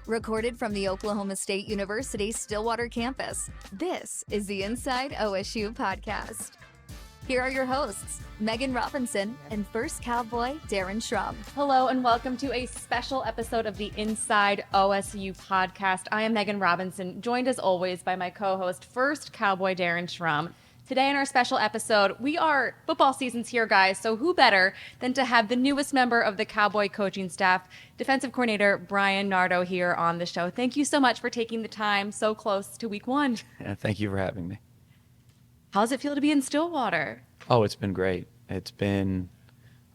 Recorded from the Oklahoma State University Stillwater campus, this is the Inside OSU Podcast. Here are your hosts, Meghan Robinson and first Cowboy, Darren Shrum. Hello and welcome to a special episode of the Inside OSU Podcast. I am Meghan Robinson, joined as always by my co-host, first Cowboy, Darren Shrum. Today in our special episode, football season's here, guys, so who better than to have the newest member of the Cowboy coaching staff, defensive coordinator Bryan Nardo, here on the show. Thank you so much for taking the time so close to week one. Yeah, thank you for having me. How does it feel to be in Stillwater? Oh, it's been great. It's been,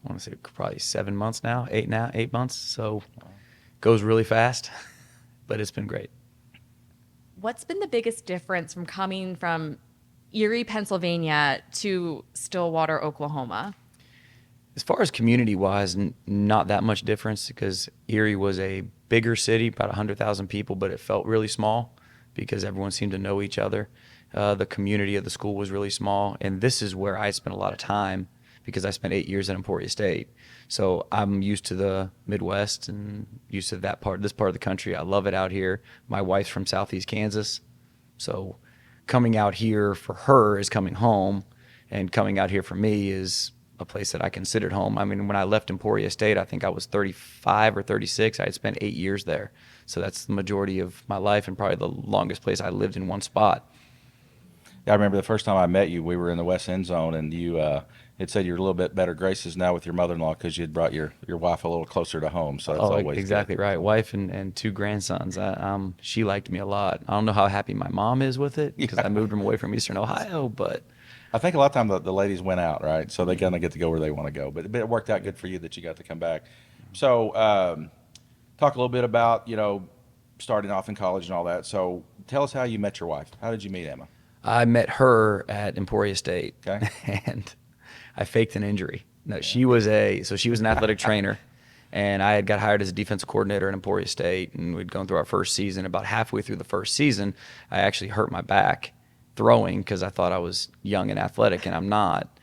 I want to say probably 7 months now, 8 months. So goes really fast, but it's been great. What's been the biggest difference from coming from Erie, Pennsylvania to Stillwater, Oklahoma? As far as community-wise, not that much difference because Erie was a bigger city, about 100,000 people, but it felt really small because everyone seemed to know each other. The community of the school was really small, and this is where I spent a lot of time because I spent 8 years at Emporia State. So I'm used to the Midwest and used to this part of the country. I love it out here. My wife's from Southeast Kansas, so coming out here for her is coming home, and coming out here for me is a place that I considered home. I mean, when I left Emporia State, I think I was 35 or 36. I had spent 8 years there. So that's the majority of my life and probably the longest place I lived in one spot. Yeah, I remember the first time I met you, we were in the West End Zone, and you had said you're a little bit better graces now with your mother-in-law because you had brought your wife a little closer to home. So that's always exactly good. Right. Wife and 2 grandsons. She liked me a lot. I don't know how happy my mom is with it because I moved them away from Eastern Ohio, but I think a lot of times the ladies went out, right? So they kind of get to go where they want to go. But it worked out good for you that you got to come back. So talk a little bit about, starting off in college and all that. So tell us how you met your wife. How did you meet Emma? I met her at Emporia State, okay, and I faked an injury. No, she was an athletic trainer, and I had got hired as a defensive coordinator at Emporia State, and we'd gone through our first season. About halfway through the first season, I actually hurt my back throwing because I thought I was young and athletic, and I'm not.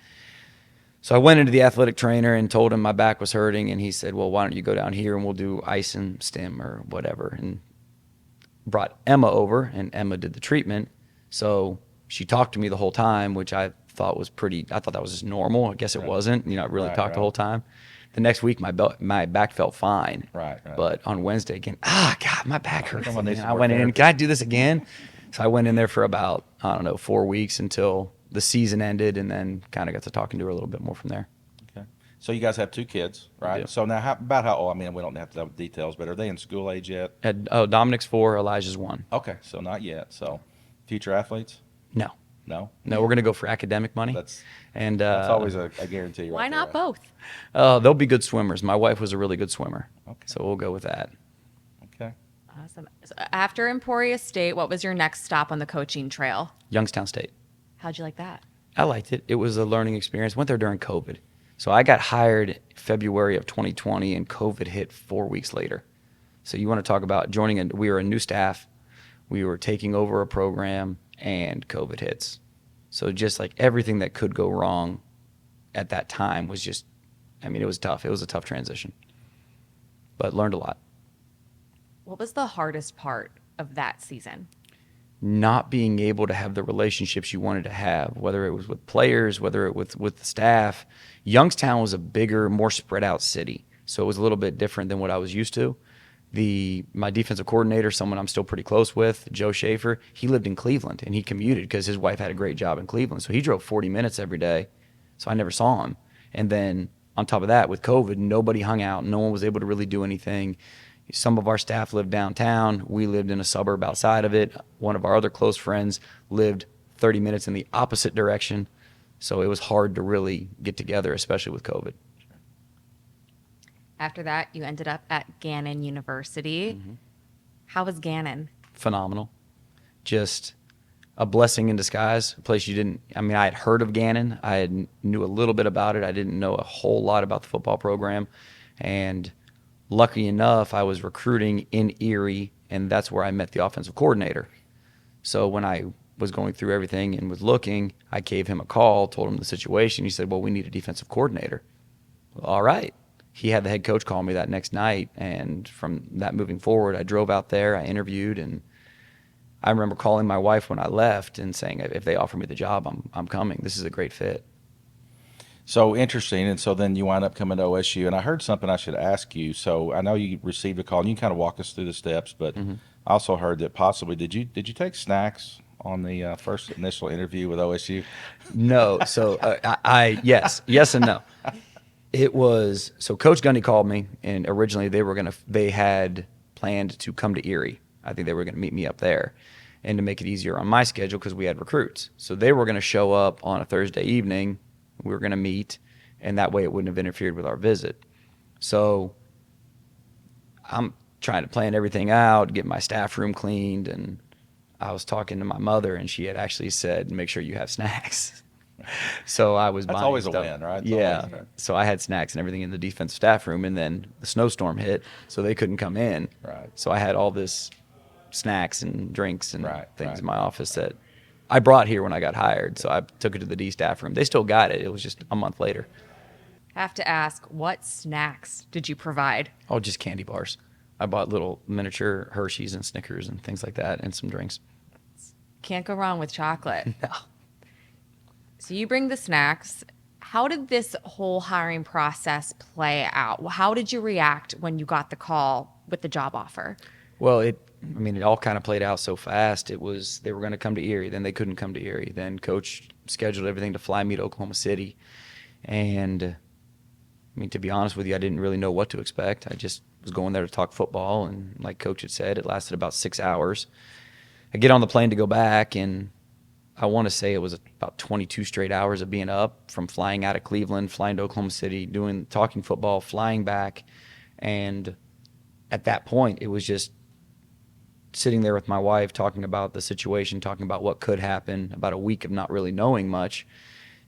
So I went into the athletic trainer and told him my back was hurting, and he said, well, why don't you go down here and we'll do ice and stim or whatever, and brought Emma over, and Emma did the treatment. So she talked to me the whole time, which I thought that was just normal. I guess it wasn't. I really talked the whole time. The next week, my back felt fine. Right. But on Wednesday again, God, my back hurts. I went in, can I do this again? So I went in there for about, 4 weeks until the season ended, and then kind of got to talking to her a little bit more from there. Okay. So you guys have 2 kids, right? So now how old? I mean, we don't have to have details, but are they in school age yet? Dominic's 4, Elijah's 1. Okay, so not yet. So future athletes? No, we're going to go for academic money. That's always a guarantee. Why not both? They'll be good swimmers. My wife was a really good swimmer. Okay. So we'll go with that. Okay. Awesome. So after Emporia State, what was your next stop on the coaching trail? Youngstown State. How'd you like that? I liked it. It was a learning experience. Went there during COVID. So I got hired February of 2020, and COVID hit 4 weeks later. So you want to talk about we were a new staff. We were taking over a program, and COVID hits. So just like everything that could go wrong at that time was just, it was tough. It was a tough transition, but learned a lot. What was the hardest part of that season? Not being able to have the relationships you wanted to have, whether it was with players, whether it was with the staff. Youngstown was a bigger, more spread out city. So it was a little bit different than what I was used to. My defensive coordinator, someone I'm still pretty close with, Joe Schaefer, he lived in Cleveland, and he commuted because his wife had a great job in Cleveland. So he drove 40 minutes every day, so I never saw him. And then on top of that, with COVID, nobody hung out. No one was able to really do anything. Some of our staff lived downtown. We lived in a suburb outside of it. One of our other close friends lived 30 minutes in the opposite direction. So it was hard to really get together, especially with COVID. After that, you ended up at Gannon University. Mm-hmm. How was Gannon? Phenomenal. Just a blessing in disguise. A place I had heard of Gannon. Knew a little bit about it. I didn't know a whole lot about the football program. And lucky enough, I was recruiting in Erie, and that's where I met the offensive coordinator. So when I was going through everything and was looking, I gave him a call, told him the situation. He said, well, we need a defensive coordinator. Well, all right. he had the head coach call me that next night, and from that moving forward, I drove out there, I interviewed, and I remember calling my wife when I left and saying, if they offer me the job, I'm coming. This is a great fit. So interesting. And so then you wind up coming to OSU, and I heard something I should ask you. So I know you received a call, and you can kind of walk us through the steps, but I also heard that possibly did you take snacks on the first initial interview with OSU? No. So yes and no. It was, so Coach Gundy called me, and originally they had planned to come to Erie. I think they were going to meet me up there, and to make it easier on my schedule because we had recruits. So they were going to show up on a Thursday evening. We were going to meet, and that way it wouldn't have interfered with our visit. So I'm trying to plan everything out, get my staff room cleaned, and I was talking to my mother, and she had actually said, make sure you have snacks. So I was That's buying always stuff. a win, right? Yeah. So I had snacks and everything in the defensive staff room, and then the snowstorm hit, so they couldn't come in. Right. So I had all this snacks and drinks and things right. in my office that I brought here when I got hired. So I took it to the D staff room. They still got it. It was just a month later. Have to ask, what snacks did you provide? Oh, just candy bars. I bought little miniature Hershey's and Snickers and things like that, and some drinks. Can't go wrong with chocolate. No. So you bring the snacks. How did this whole hiring process play out? How did you react when you got the call with the job offer? Well, it all kind of played out so fast. It was, they were going to come to Erie, then they couldn't come to Erie. Then Coach scheduled everything to fly me to Oklahoma City. And, to be honest with you, I didn't really know what to expect. I just was going there to talk football, and like Coach had said, it lasted about 6 hours. I get on the plane to go back, and I want to say it was about 22 straight hours of being up, from flying out of Cleveland, flying to Oklahoma City, talking football, flying back. And at that point, it was just sitting there with my wife, talking about the situation, talking about what could happen, about a week of not really knowing much.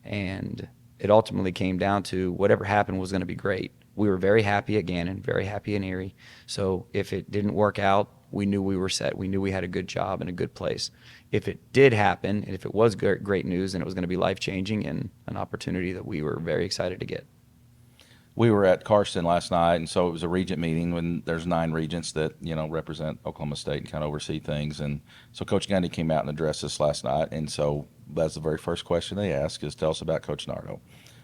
And it ultimately came down to whatever happened was going to be great. We were very happy at Gannon, very happy in Erie. So if it didn't work out, we knew we were set. We knew we had a good job and a good place. If it did happen, and if it was great news, then it was going to be life-changing and an opportunity that we were very excited to get. We were at Carson last night, and so it was a regent meeting when there's 9 regents that, represent Oklahoma State and kind of oversee things. And so Coach Gundy came out and addressed us last night. And so that's the very first question they asked is, tell us about Coach Nardo.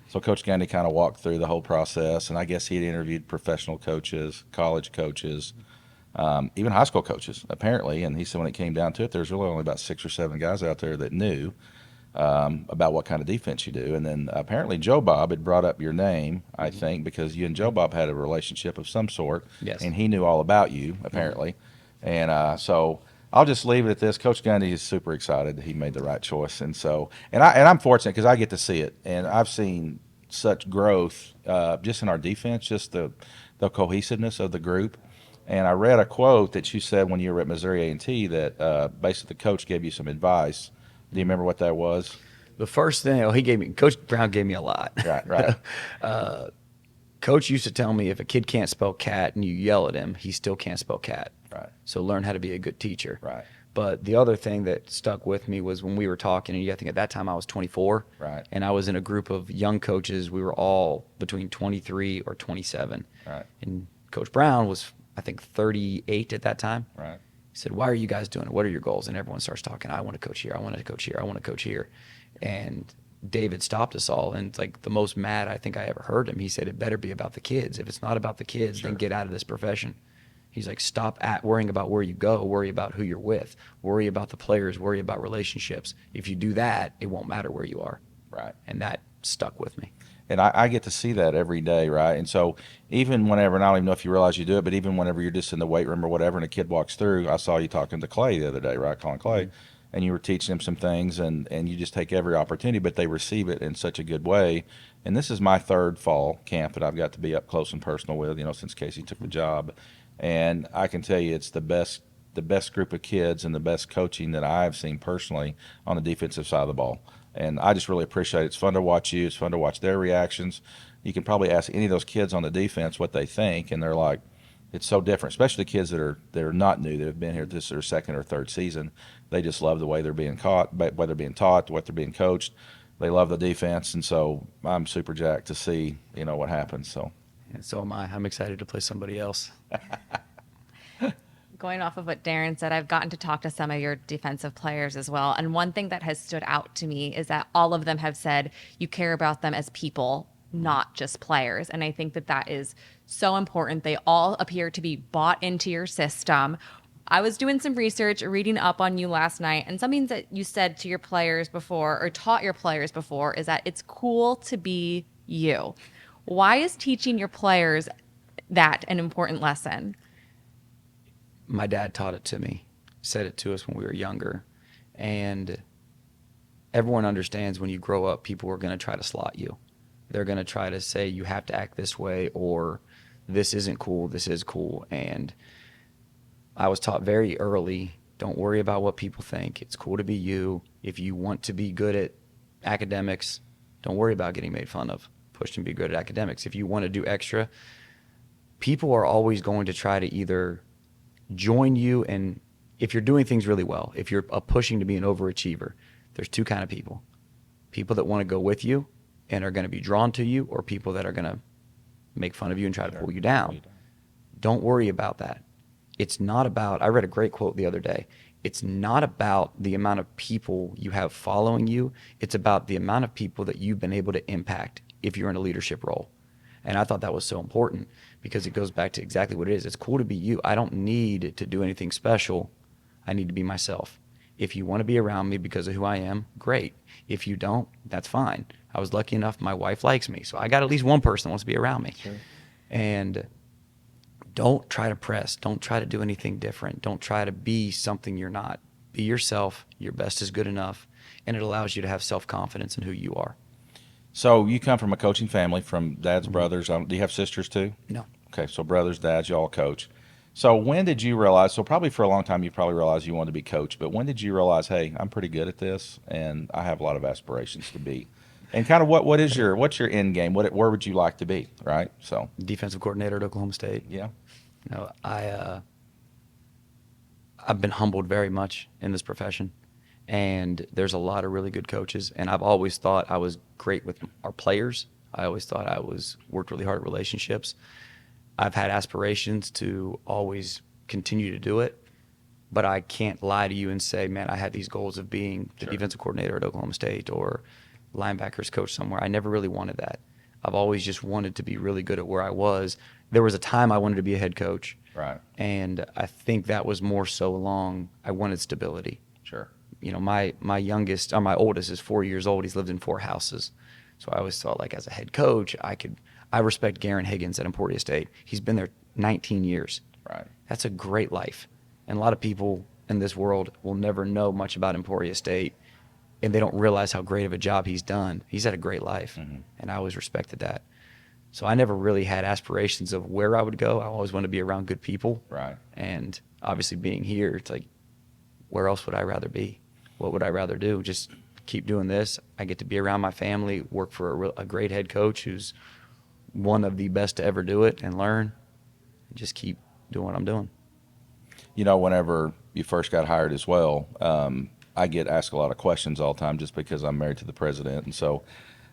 So Coach Gundy kind of walked through the whole process, and I guess he had interviewed professional coaches, college coaches, even high school coaches, apparently. And he said when it came down to it, there's really only about 6 or 7 guys out there that knew about what kind of defense you do. And then apparently Joe Bob had brought up your name, I think, because you and Joe Bob had a relationship of some sort. Yes. And he knew all about you, apparently. And so I'll just leave it at this. Coach Gundy is super excited that he made the right choice. And so, and I'm fortunate because I get to see it. And I've seen such growth just in our defense, just the cohesiveness of the group. And I read a quote that you said when you were at Missouri A&T that basically the coach gave you some advice. Do you remember what that was? The first thing, Coach Brown gave me a lot. Right. Coach used to tell me if a kid can't spell cat and you yell at him, he still can't spell cat. Right. So learn how to be a good teacher. Right. But the other thing that stuck with me was when we were talking, and I think at that time I was 24. Right. And I was in a group of young coaches. We were all between 23 or 27. Right. And Coach Brown was, I think, 38 at that time. Right. He said, why are you guys doing it? What are your goals? And everyone starts talking, I want to coach here, I want to coach here, I want to coach here. And David stopped us all, and it's like the most mad I think I ever heard him. He said, it better be about the kids. If it's not about the kids, then get out of this profession. He's like, stop worrying about where you go, worry about who you're with, worry about the players, worry about relationships. If you do that, it won't matter where you are. Right. And that stuck with me. And I get to see that every day, right? And so even whenever, and I don't even know if you realize you do it, but even whenever you're just in the weight room or whatever and a kid walks through, I saw you talking to Clay the other day, right, Colin Clay, and you were teaching him some things, and you just take every opportunity, but they receive it in such a good way. And this is my 3rd fall camp that I've got to be up close and personal with, since Casey took the job. And I can tell you it's the best group of kids and the best coaching that I've seen personally on the defensive side of the ball. And I just really appreciate it. It's fun to watch you. It's fun to watch their reactions. You can probably ask any of those kids on the defense what they think, and they're like, it's so different, especially the kids that are not new, that have been here this is their 2nd or 3rd season. They just love the way they're being taught, what they're being coached. They love the defense, and so I'm super jacked to see, what happens. So And so am I. I'm excited to play somebody else. Going off of what Darren said, I've gotten to talk to some of your defensive players as well. And one thing that has stood out to me is that all of them have said you care about them as people, not just players. And I think that that is so important. They all appear to be bought into your system. I was doing some research, reading up on you last night, and something that you said to your players before, or taught your players before, is that it's cool to be you. Why is teaching your players that an important lesson? My dad taught it to me, said it to us when we were younger. And everyone understands when you grow up, people are going to try to slot you. They're going to try to say you have to act this way, or this isn't cool, this is cool. And I was taught very early, don't worry about what people think. It's cool to be you. If you want to be good at academics, don't worry about getting made fun of. Push and be good at academics. If you want to do extra, people are always going to try to either join you, and if you're doing things really well, if you're pushing to be an overachiever, there's two kind of people. People that want to go with you and are going to be drawn to you, or people that are going to make fun of you and try to pull you down. Don't worry about that. It's not about, I read a great quote the other day. It's not about the amount of people you have following you. It's about the amount of people that you've been able to impact if you're in a leadership role. And I thought that was so important because it goes back to exactly what it is. It's cool to be you. I don't need to do anything special. I need to be myself. If you want to be around me because of who I am, great. If you don't, that's fine. I was lucky enough my wife likes me, so I got at least one person that wants to be around me. Sure. And don't try to press. Don't try to do anything different. Don't try to be something you're not. Be yourself. Your best is good enough, and it allows you to have self-confidence in who you are. So you come from a coaching family, from dad's brothers. Do you have sisters too? No. Okay, so brothers, dads, you all coach. So when did you realize, so probably for a long time you probably realized you wanted to be coach, but when did you realize, hey, I'm pretty good at this and I have a lot of aspirations to be? And kind of what's your end game? Where would you like to be, right? So Defensive coordinator at Oklahoma State. yeah. No, I've been humbled very much in this profession, and there's a lot of really good coaches, and I've always thought I was great with our players. I always thought I worked really hard at relationships. I've had aspirations to always continue to do it, but I can't lie to you and say, man, I had these goals of being the defensive coordinator at Oklahoma State or linebackers coach somewhere. I never really wanted that. I've always just wanted to be really good at where I was. There was a time I wanted to be a head coach. Right. And I think that was more so along, I wanted stability. Sure. You know, my my oldest is 4 years old. He's lived in 4 houses. So I always thought, like, as a head coach, I respect Garen Higgins at Emporia State. He's been there 19 years. Right. That's a great life. And a lot of people in this world will never know much about Emporia State, and they don't realize how great of a job he's done. He's had a great life, and I always respected that. So I never really had aspirations of where I would go. I always wanted to be around good people. Right. And obviously being here, it's like, where else would I rather be? What would I rather do? Just keep doing this. I get to be around my family, work for a great head coach who's one of the best to ever do it, and learn, and just keep doing what I'm doing. You know, whenever you first got hired as well, I get asked a lot of questions all the time just because I'm married to the president. And so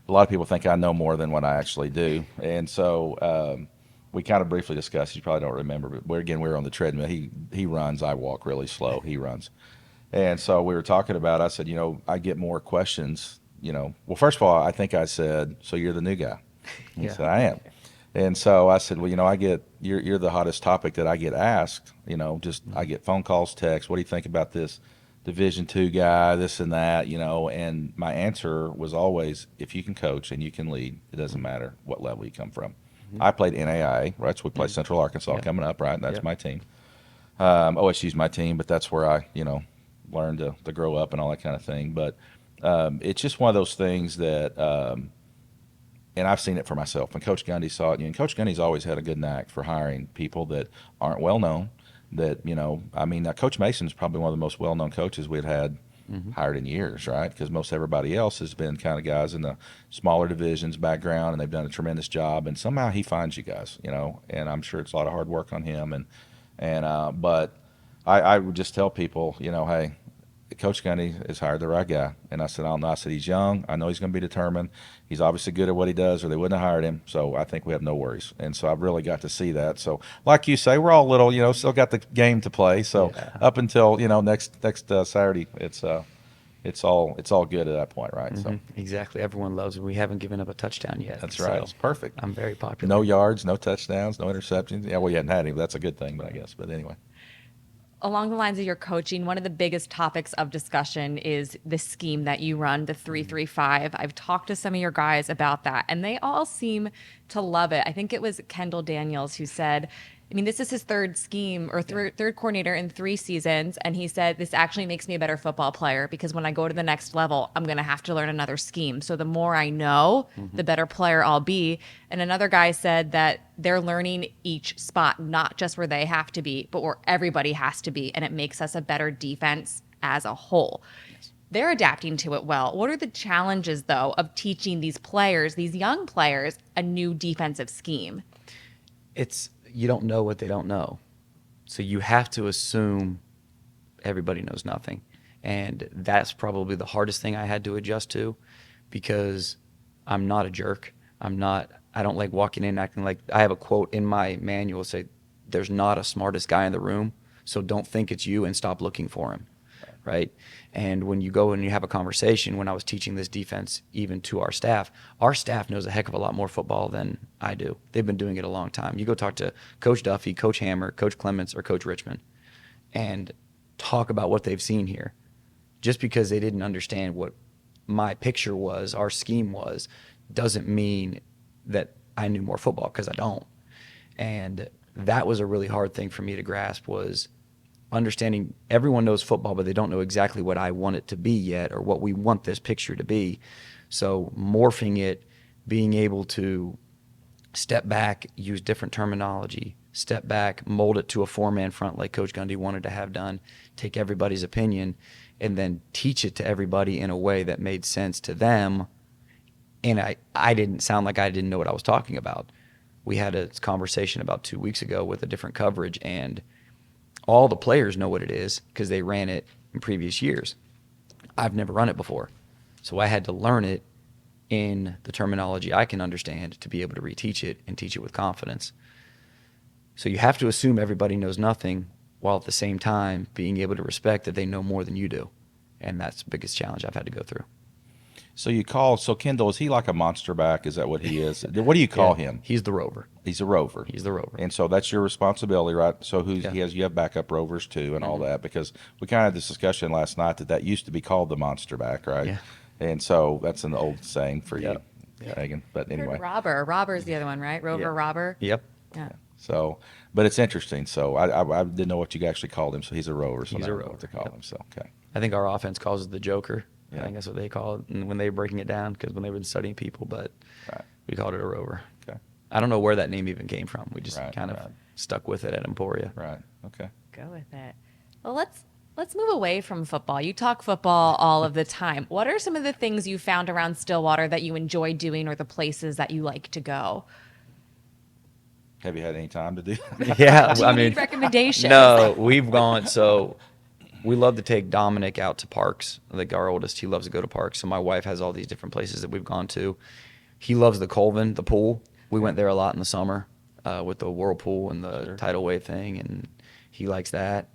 a lot of people think I know more than what I actually do. And so we kind of briefly discussed, you probably don't remember, but we were on the treadmill. He runs, I walk really slow, he runs. And so we were talking about, I said, you know, I get more questions, you know. Well, first of all, I think I said, so you're the new guy. He said, I am. And so I said, well, you know, you're the hottest topic that I get asked, you know, just I get phone calls, texts, what do you think about this Division II guy, this and that, you know, and my answer was always, if you can coach and you can lead, it doesn't matter what level you come from. I played NAIA, right? So we play Central Arkansas coming up, right? That's my team. OSU's my team, but that's where I, you know, learned to grow up and all that kind of thing. But it's just one of those things that, and I've seen it for myself. When Coach Gundy saw it, and Coach Gundy's always had a good knack for hiring people that aren't well known. That, you know, I mean, Coach Mason's probably one of the most well-known coaches we've had hired in years, right? Because most everybody else has been kind of guys in the smaller divisions background, and they've done a tremendous job. And somehow he finds you guys, you know, and I'm sure it's a lot of hard work on him. But I would just tell people, you know, hey, Coach Gundy has hired the right guy. And I said, I don't know. I said, he's young. I know he's going to be determined. He's obviously good at what he does, or they wouldn't have hired him. So I think we have no worries. And so I've really got to see that. So like you say, we're all little, still got the game to play. So up until, next Saturday, it's all good at that point, right? Mm-hmm. So exactly. Everyone loves it. We haven't given up a touchdown yet. That's right. It's perfect. I'm very popular. No yards, no touchdowns, no interceptions. Yeah, well, you hadn't had any, but that's a good thing, but I guess. But anyway. Along the lines of your coaching, one of the biggest topics of discussion is the scheme that you run, the 3-3-5. I've talked to some of your guys about that, and they all seem to love it. I think it was Kendall Daniels who said, this is his third scheme or third coordinator in 3 seasons. And he said, this actually makes me a better football player because when I go to the next level, I'm going to have to learn another scheme. So the more I know, the better player I'll be. And another guy said that they're learning each spot, not just where they have to be, but where everybody has to be. And it makes us a better defense as a whole. Yes. They're adapting to it well. What are the challenges, though, of teaching these players, these young players, a new defensive scheme? You don't know what they don't know. So you have to assume everybody knows nothing. And that's probably the hardest thing I had to adjust to because I'm not a jerk. I don't like walking in acting like, I have a quote in my manual say, there's not a smartest guy in the room, so don't think it's you and stop looking for him, right? And when you go and you have a conversation, when I was teaching this defense even to our staff knows a heck of a lot more football than I do. They've been doing it a long time. You go talk to Coach Duffy, Coach Hammer, Coach Clements, or Coach Richmond and talk about what they've seen here. Just because they didn't understand what my picture was, our scheme was, doesn't mean that I knew more football, because I don't. And that was a really hard thing for me to grasp, was understanding everyone knows football, but they don't know exactly what I want it to be yet or what we want this picture to be. So morphing it, being able to step back, use different terminology, step back, mold it to a 4-man front like Coach Gundy wanted to have done, take everybody's opinion, and then teach it to everybody in a way that made sense to them. And I didn't sound like I didn't know what I was talking about. We had a conversation about 2 weeks ago with a different coverage, and all the players know what it is because they ran it in previous years. I've never run it before. So I had to learn it in the terminology I can understand to be able to reteach it and teach it with confidence. So you have to assume everybody knows nothing, while at the same time being able to respect that they know more than you do. And that's the biggest challenge I've had to go through. So Kendall, is he like a monster back? Is that what he is? What do you call him? He's the rover. He's a rover. He's the rover. And so that's your responsibility, right? So you have backup rovers too and all that, because we kind of had this discussion last night that used to be called the monster back, right? Yeah. And so that's an old saying for you, Meghan. But anyway. Robber's the other one, right? Rover, robber. Yep. Yeah. So, but it's interesting. So I didn't know what you actually called him. So he's a rover. So he's now a I know rover. what to call him. So okay. I think our offense calls it the Joker. Yeah. I think that's what they call it, and when they were breaking it down, because when they were studying people, but we called it a rover. Okay. I don't know where that name even came from. We just kind of right. stuck with it at Emporia. Right. Okay. Go with it. Well, let's move away from football. You talk football all of the time. What are some of the things you found around Stillwater that you enjoy doing, or the places that you like to go? Have you had any time to do that? Yeah, Do you need recommendations? No, we've gone. So we love to take Dominic out to parks. Like our oldest, he loves to go to parks. So my wife has all these different places that we've gone to. He loves the Colvin, the pool. We went there a lot in the summer with the whirlpool and the tidal wave thing, and he likes that.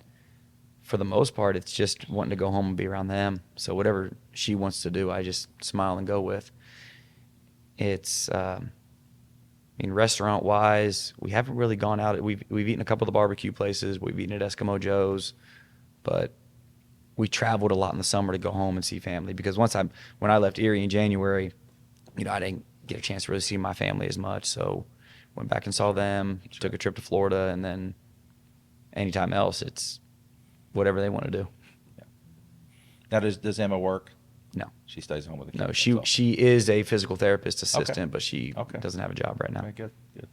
For the most part, it's just wanting to go home and be around them. So whatever she wants to do, I just smile and go with. It's, restaurant-wise, we haven't really gone out. We've eaten a couple of the barbecue places. We've eaten at Eskimo Joe's, but we traveled a lot in the summer to go home and see family, because when I left Erie in January, I didn't get a chance to really see my family as much. So went back and saw them, took a trip to Florida, and then anytime else, it's whatever they want to do. Yeah. Now, does Emma work? No. She stays home with the kids? No, she is a physical therapist assistant, Okay. But she doesn't have a job right now. Okay, good.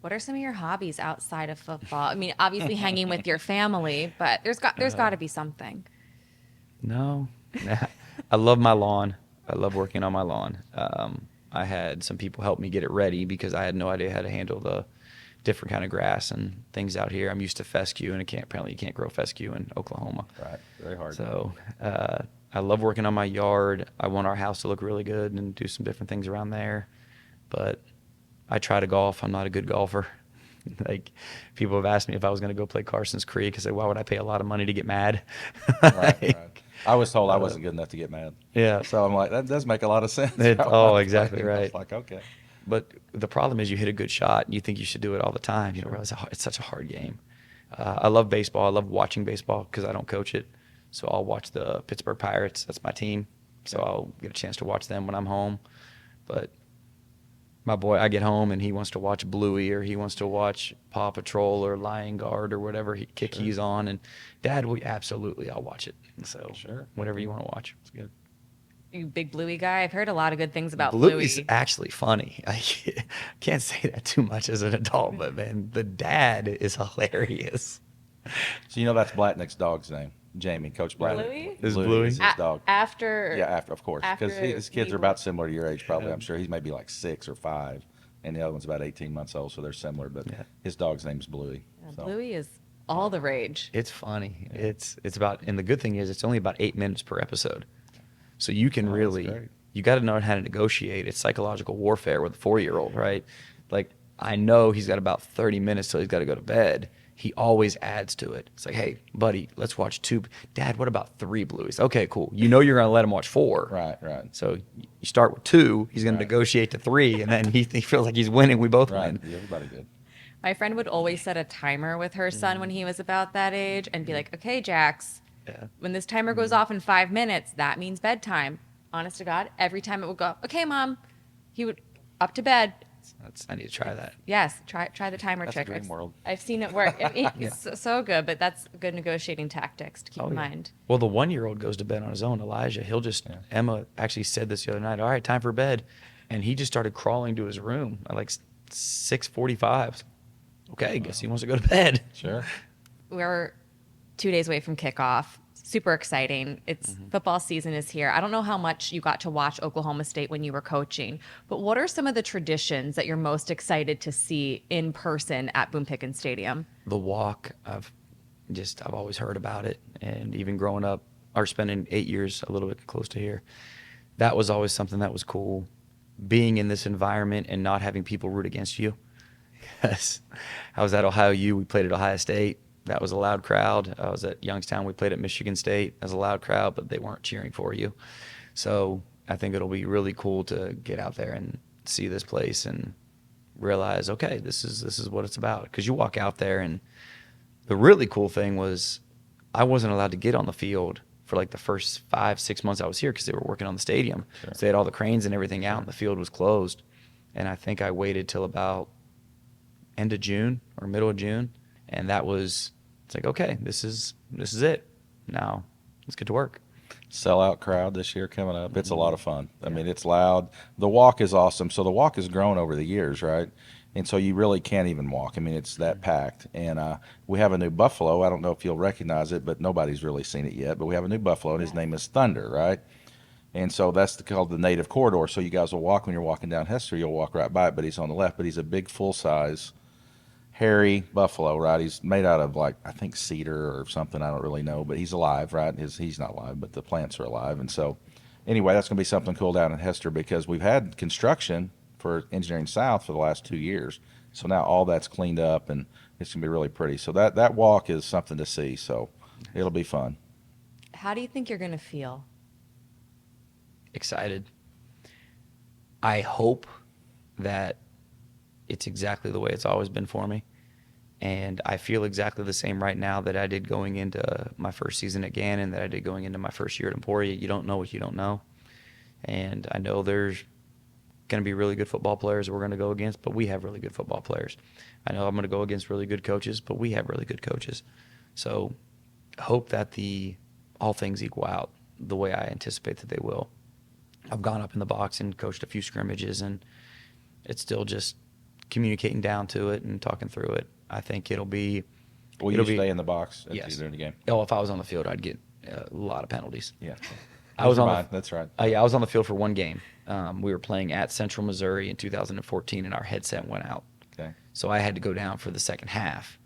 What are some of your hobbies outside of football? Obviously hanging with your family, but there's got to be something. No. I love my lawn. I love working on my lawn. I had some people help me get it ready because I had no idea how to handle the different kind of grass and things out here. I'm used to fescue, and apparently you can't grow fescue in Oklahoma. Right, very hard. So I love working on my yard. I want our house to look really good and do some different things around there. But I try to golf. I'm not a good golfer. Like, people have asked me if I was going to go play Carson's Creek. I said, why would I pay a lot of money to get mad? Right. I was told I wasn't good enough to get mad. Yeah. So I'm like, that does make a lot of sense. Exactly right. I was like, okay. But the problem is you hit a good shot and you think you should do it all the time. You don't realize it's such a hard game. I love baseball. I love watching baseball because I don't coach it. So I'll watch the Pittsburgh Pirates. That's my team. So I'll get a chance to watch them when I'm home. But my boy, I get home and he wants to watch Bluey, or he wants to watch Paw Patrol or Lion Guard or whatever kick he's on. And Dad, I'll watch it. So whatever you want to watch. It's good. You big Bluey guy? I've heard a lot of good things about Bluey's Bluey. actually funny. I can't say that too much as an adult, but man, the dad is hilarious. So you know that's Blatnick's dog's name, Jamie, Coach Blatnick. Bluey? Is Bluey? is his dog. After Of course, because his kids are about similar to your age, probably. I'm sure he's maybe like 6 or 5, and the other one's about 18 months old, so they're similar. But his dog's name's Bluey. Yeah, Bluey is all the rage. It's funny. It's about, and the good thing is it's only about 8 minutes per episode, so you can you got to know how to negotiate. It's psychological warfare with a 4-year-old, right? Like, I know he's got about 30 minutes till he's got to go to bed. He always adds to it. It's like, hey, buddy, let's watch 2. Dad, what about 3 Blueys? Okay, cool. You know you're going to let him watch 4. Right. So you start with 2. He's going to negotiate to 3, and then he feels like he's winning. We both win. Yeah, everybody good. My friend would always set a timer with her son when he was about that age and be like, okay, Jax, when this timer goes off in 5 minutes, that means bedtime. Honest to God, every time it would go, okay, Mom, he would up to bed. I need to try that. Yes, try the timer That's trick. a dream world. I've seen it work. It's so good, but that's good negotiating tactics to keep in mind. Well, the 1-year-old goes to bed on his own, Elijah. He'll just, Emma actually said this the other night, all right, time for bed. And he just started crawling to his room at like 6:45. Okay, I guess he wants to go to bed. Sure. We're 2 days away from kickoff. Super exciting. It's football season is here. I don't know how much you got to watch Oklahoma State when you were coaching, but what are some of the traditions that you're most excited to see in person at Boone Pickens Stadium? The walk, I've always heard about it, and even growing up or spending 8 years a little bit close to here, that was always something that was cool. Being in this environment and not having people root against you. Yes. I was at Ohio U. We played at Ohio State. That was a loud crowd. I was at Youngstown. We played at Michigan State. That was a loud crowd, but they weren't cheering for you. So I think it'll be really cool to get out there and see this place and realize, okay, this is what it's about. Because you walk out there, and the really cool thing was I wasn't allowed to get on the field for like the first 5-6 months I was here because they were working on the stadium. Sure. So they had all the cranes and everything out, and the field was closed. And I think I waited till about end of June or middle of June, and it's like, okay, this is it. Now let's get to work. Sellout crowd this year coming up. It's a lot of fun. I mean, it's loud. The walk is awesome. So the walk has grown over the years, right? And so you really can't even walk. I mean, it's that packed. And we have a new buffalo. I don't know if you'll recognize it, but nobody's really seen it yet. But we have a new buffalo, and his name is Thunder, right? And so that's called the native corridor. So you guys will walk when you're walking down Hester. You'll walk right by it, but he's on the left. But he's a big, full-size, hairy buffalo, right? He's made out of, like, I think cedar or something. I don't really know, but he's alive, right? He's not alive, but the plants are alive. And so anyway, that's going to be something cool down in Hester because we've had construction for Engineering South for the last 2 years. So now all that's cleaned up, and it's going to be really pretty. So that walk is something to see. So it'll be fun. How do you think you're going to feel? Excited. I hope that it's exactly the way it's always been for me. And I feel exactly the same right now that I did going into my first season at Gannon, that I did going into my first year at Emporia. You don't know what you don't know. And I know there's going to be really good football players that we're going to go against, but we have really good football players. I know I'm going to go against really good coaches, but we have really good coaches. So I hope that all things equal out the way I anticipate that they will. I've gone up in the box and coached a few scrimmages, and it's still just communicating down to it and talking through it. I think it'll be. Will you stay in the box during the game? Oh, if I was on the field, I'd get a lot of penalties. Yeah, I was on. That's right. Yeah, I was on the field for one game. We were playing at Central Missouri in 2014, and our headset went out. Okay. So I had to go down for the second half.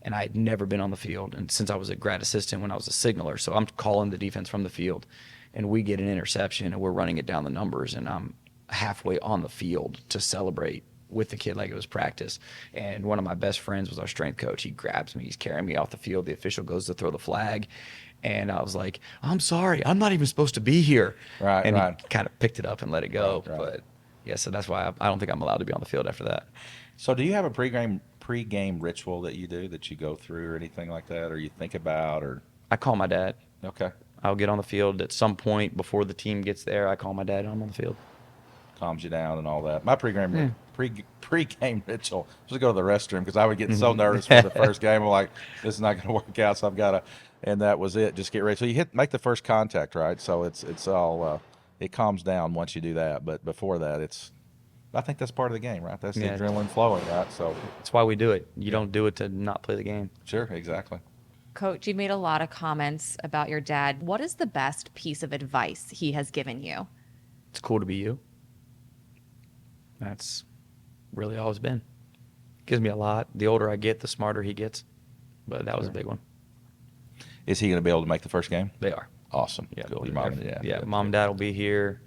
And I had never been on the field, and since I was a grad assistant when I was a signaler, so I'm calling the defense from the field, and we get an interception, and we're running it down the numbers, and I'm halfway on the field to celebrate with the kid like it was practice. And one of my best friends was our strength coach. He grabs me, he's carrying me off the field. The official goes to throw the flag, and I was like, I'm sorry, I'm not even supposed to be here. Right, and right. he kind of picked it up and let it go. Right. But yeah, so that's why I don't think I'm allowed to be on the field after that. So do you have a pregame ritual that you do, that you go through, or anything like that, or you think about, or? I call my dad. Okay. I'll get on the field at some point before the team gets there. I call my dad and I'm on the field. Calms you down and all that. My pregame ritual was to go to the restroom, because I would get so nervous for the first game. I'm like, this is not going to work out, so I've got to, and that was it. Just get ready. So you make the first contact, right? So it's all it calms down once you do that. But before that, I think that's part of the game, right? That's the adrenaline flowing, right? So that's why we do it. You don't do it to not play the game. Sure, exactly. Coach, you've made a lot of comments about your dad. What is the best piece of advice he has given you? It's cool to be you. That's really all it's been. Gives me a lot. The older I get, the smarter he gets. But that was a big one. Is he going to be able to make the first game? They are. Awesome. Yeah, Cool. Your mom and dad. Yeah, Good. mom and dad will be here.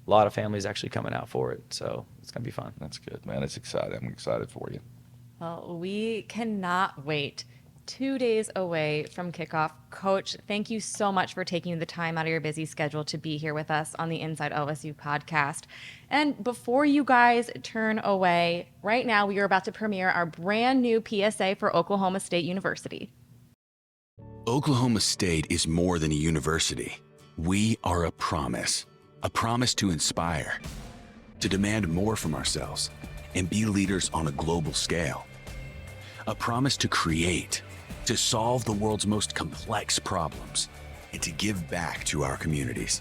A lot of families actually coming out for it, so it's going to be fun. That's good, man. It's exciting. I'm excited for you. Well, we cannot wait. 2 days away from kickoff. Coach, thank you so much for taking the time out of your busy schedule to be here with us on the Inside OSU podcast. And before you guys turn away, right now we are about to premiere our brand new PSA for Oklahoma State University. Oklahoma State is more than a university. We are a promise to inspire, to demand more from ourselves, and be leaders on a global scale. A promise to create, to solve the world's most complex problems, and to give back to our communities.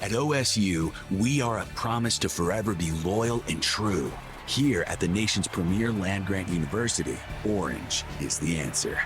At OSU, we are a promise to forever be loyal and true. Here at the nation's premier land-grant university, Orange is the answer.